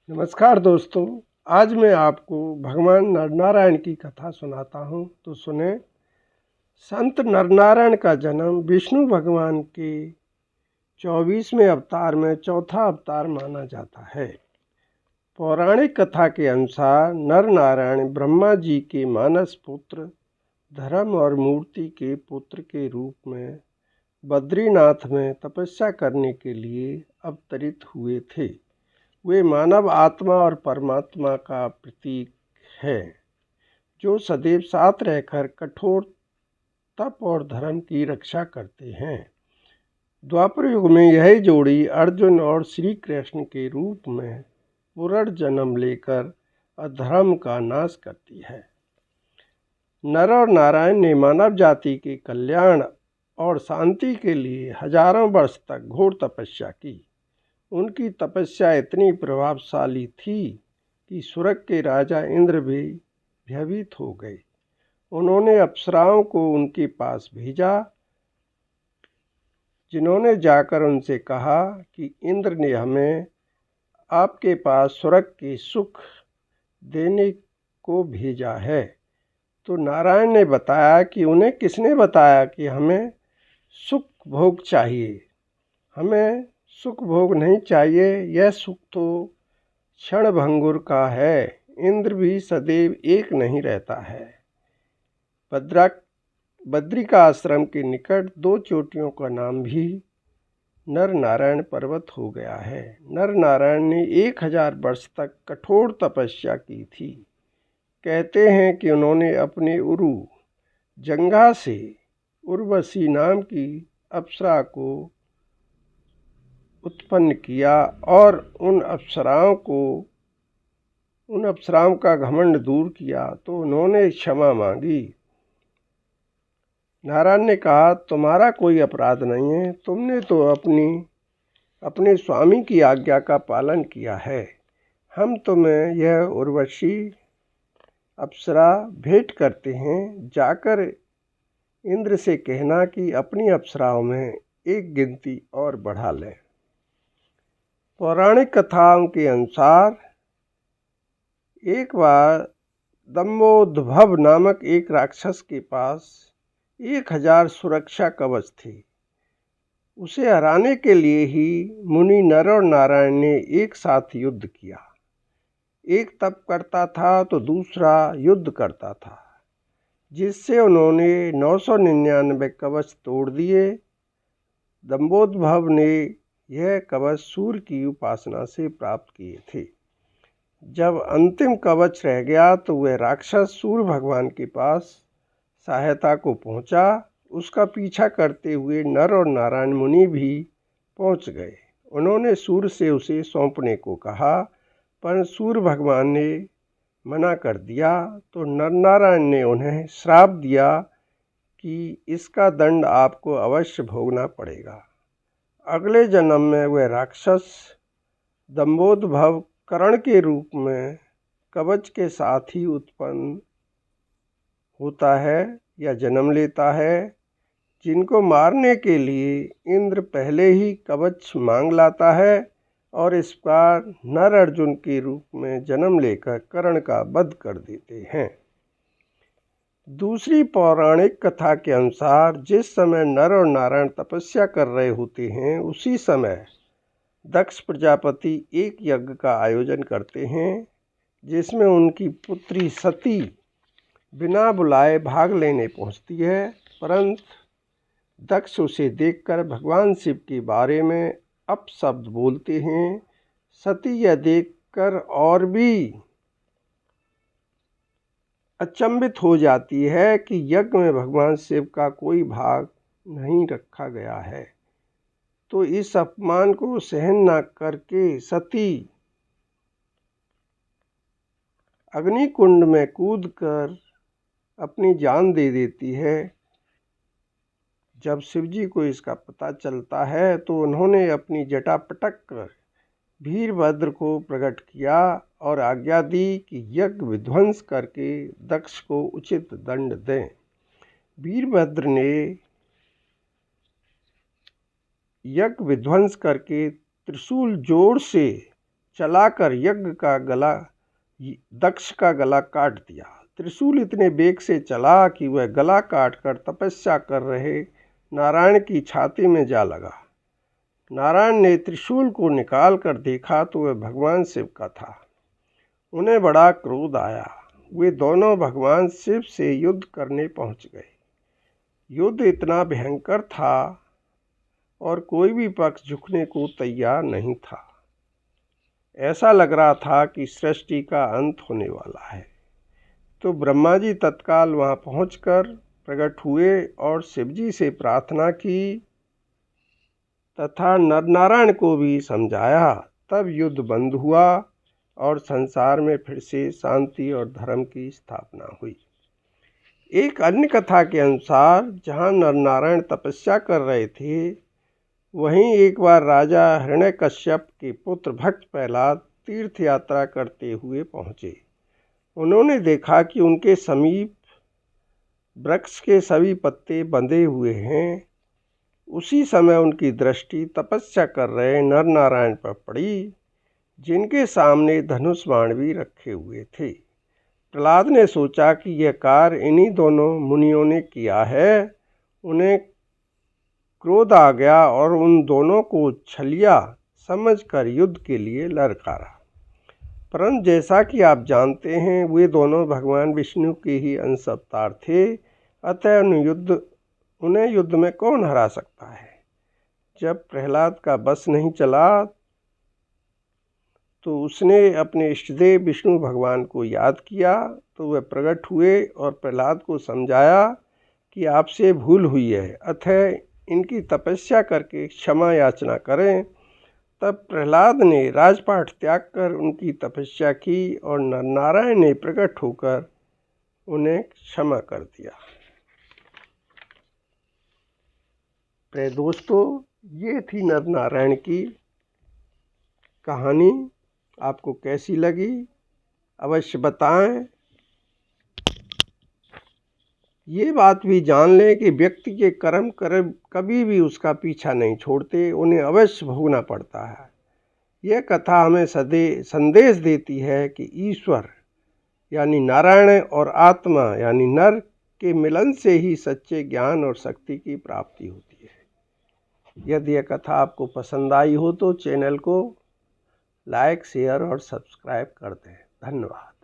नमस्कार दोस्तों। आज मैं आपको भगवान नरनारायण की कथा सुनाता हूँ, तो सुने। संत नरनारायण का जन्म विष्णु भगवान के 24वें अवतार में चौथा अवतार माना जाता है। पौराणिक कथा के अनुसार नरनारायण ब्रह्मा जी के मानस पुत्र, धर्म और मूर्ति के पुत्र के रूप में बद्रीनाथ में तपस्या करने के लिए अवतरित हुए थे। वे मानव आत्मा और परमात्मा का प्रतीक है, जो सदैव साथ रहकर कठोर तप और धर्म की रक्षा करते हैं। द्वापर युग में यह जोड़ी अर्जुन और श्री कृष्ण के रूप में पुनर्जन्म लेकर अधर्म का नाश करती है। नर और नारायण ने मानव जाति के कल्याण और शांति के लिए हजारों वर्ष तक घोर तपस्या की। उनकी तपस्या इतनी प्रभावशाली थी कि स्वर्ग के राजा इंद्र भी भयभीत हो गए। उन्होंने अप्सराओं को उनके पास भेजा, जिन्होंने जाकर उनसे कहा कि इंद्र ने हमें आपके पास स्वर्ग के सुख देने को भेजा है। तो नारायण ने बताया कि उन्हें किसने बताया कि हमें सुख भोग चाहिए। हमें सुख भोग नहीं चाहिए, यह सुख तो क्षणभंगुर का है। इंद्र भी सदैव एक नहीं रहता है। बद्रिका आश्रम के निकट 2 चोटियों का नाम भी नर नारायण पर्वत हो गया है। नर नारायण ने 1000 वर्ष तक कठोर तपस्या की थी। कहते हैं कि उन्होंने अपने उरु जंघा से उर्वशी नाम की अप्सरा को उत्पन्न किया और उन अप्सराओं का घमंड दूर किया तो उन्होंने क्षमा मांगी। नारायण ने कहा, तुम्हारा कोई अपराध नहीं है, तुमने तो अपने स्वामी की आज्ञा का पालन किया है। हम तुम्हें यह उर्वशी अप्सरा भेंट करते हैं। जाकर इंद्र से कहना कि अपनी अप्सराओं में एक गिनती और बढ़ा लें। पौराणिक कथाओं के अनुसार एक बार दंभोद्भव नामक एक राक्षस के पास 1000 सुरक्षा कवच थे। उसे हराने के लिए ही मुनि नर और नारायण ने एक साथ युद्ध किया। एक तप करता था तो दूसरा युद्ध करता था, जिससे उन्होंने 999 कवच तोड़ दिए। दंभोद्भव ने यह कवच सूर्य की उपासना से प्राप्त किए थे। जब अंतिम कवच रह गया तो वह राक्षस सूर्य भगवान के पास सहायता को पहुंचा। उसका पीछा करते हुए नर और नारायण मुनि भी पहुंच गए। उन्होंने सूर्य से उसे सौंपने को कहा, पर सूर्य भगवान ने मना कर दिया। तो नर नारायण ने उन्हें श्राप दिया कि इसका दंड आपको अवश्य भोगना पड़ेगा। अगले जन्म में वह राक्षस दंभोद्भव कर्ण के रूप में कवच के साथ ही उत्पन्न होता है या जन्म लेता है, जिनको मारने के लिए इंद्र पहले ही कवच मांग लाता है और इस बार नर अर्जुन के रूप में जन्म लेकर कर्ण का वध कर देते हैं। दूसरी पौराणिक कथा के अनुसार जिस समय नर और नारायण तपस्या कर रहे होते हैं, उसी समय दक्ष प्रजापति एक यज्ञ का आयोजन करते हैं, जिसमें उनकी पुत्री सती बिना बुलाए भाग लेने पहुंचती है। परंतु दक्ष उसे देखकर भगवान शिव के बारे में अपशब्द बोलते हैं। सती यह देखकर और भी अचंभित हो जाती है कि यज्ञ में भगवान शिव का कोई भाग नहीं रखा गया है। तो इस अपमान को सहन न करके सती अग्निकुंड में कूदकर अपनी जान दे देती है। जब शिवजी को इसका पता चलता है तो उन्होंने अपनी जटा पटक कर वीरभद्र को प्रकट किया और आज्ञा दी कि यज्ञ विध्वंस करके दक्ष को उचित दंड दें। वीरभद्र ने यज्ञ विध्वंस करके त्रिशूल जोर से चलाकर दक्ष का गला काट दिया। त्रिशूल इतने वेग से चला कि वह गला काटकर तपस्या कर रहे नारायण की छाती में जा लगा। नारायण ने त्रिशूल को निकाल कर देखा तो वह भगवान शिव का था। उन्हें बड़ा क्रोध आया। वे दोनों भगवान शिव से युद्ध करने पहुंच गए। युद्ध इतना भयंकर था और कोई भी पक्ष झुकने को तैयार नहीं था। ऐसा लग रहा था कि सृष्टि का अंत होने वाला है। तो ब्रह्मा जी तत्काल वहां पहुंचकर प्रकट हुए और शिवजी से प्रार्थना की तथा नरनारायण को भी समझाया। तब युद्ध बंद हुआ और संसार में फिर से शांति और धर्म की स्थापना हुई। एक अन्य कथा के अनुसार जहाँ नरनारायण तपस्या कर रहे थे, वहीं एक बार राजा हिरण्यकश्यप के पुत्र भक्त प्रहलाद तीर्थ यात्रा करते हुए पहुँचे। उन्होंने देखा कि उनके समीप वृक्ष के सभी पत्ते बंधे हुए हैं। उसी समय उनकी दृष्टि तपस्या कर रहे नरनारायण पर पड़ी, जिनके सामने धनुष बाण भी रखे हुए थे। प्रहलाद ने सोचा कि यह कार्य इन्हीं दोनों मुनियों ने किया है। उन्हें क्रोध आ गया और उन दोनों को छलिया समझकर युद्ध के लिए ललकारा। परंतु जैसा कि आप जानते हैं, वे दोनों भगवान विष्णु के ही अंश अवतार थे, अतः उन्हें युद्ध में कौन हरा सकता है। जब प्रहलाद का बस नहीं चला तो उसने अपने इष्टदेव विष्णु भगवान को याद किया। तो वह प्रकट हुए और प्रहलाद को समझाया कि आपसे भूल हुई है, अतः इनकी तपस्या करके क्षमा याचना करें। तब प्रहलाद ने राजपाट त्याग कर उनकी तपस्या की और नरनारायण ने प्रकट होकर उन्हें क्षमा कर दिया। प्रिय दोस्तों, ये थी नरनारायण की कहानी। आपको कैसी लगी अवश्य बताएं। ये बात भी जान लें कि व्यक्ति के कर्म कभी भी उसका पीछा नहीं छोड़ते, उन्हें अवश्य भोगना पड़ता है। यह कथा हमें संदेश देती है कि ईश्वर यानी नारायण और आत्मा यानी नर के मिलन से ही सच्चे ज्ञान और शक्ति की प्राप्ति होती है। यदि यह कथा आपको पसंद आई हो तो चैनल को लाइक, शेयर और सब्सक्राइब कर दें। धन्यवाद।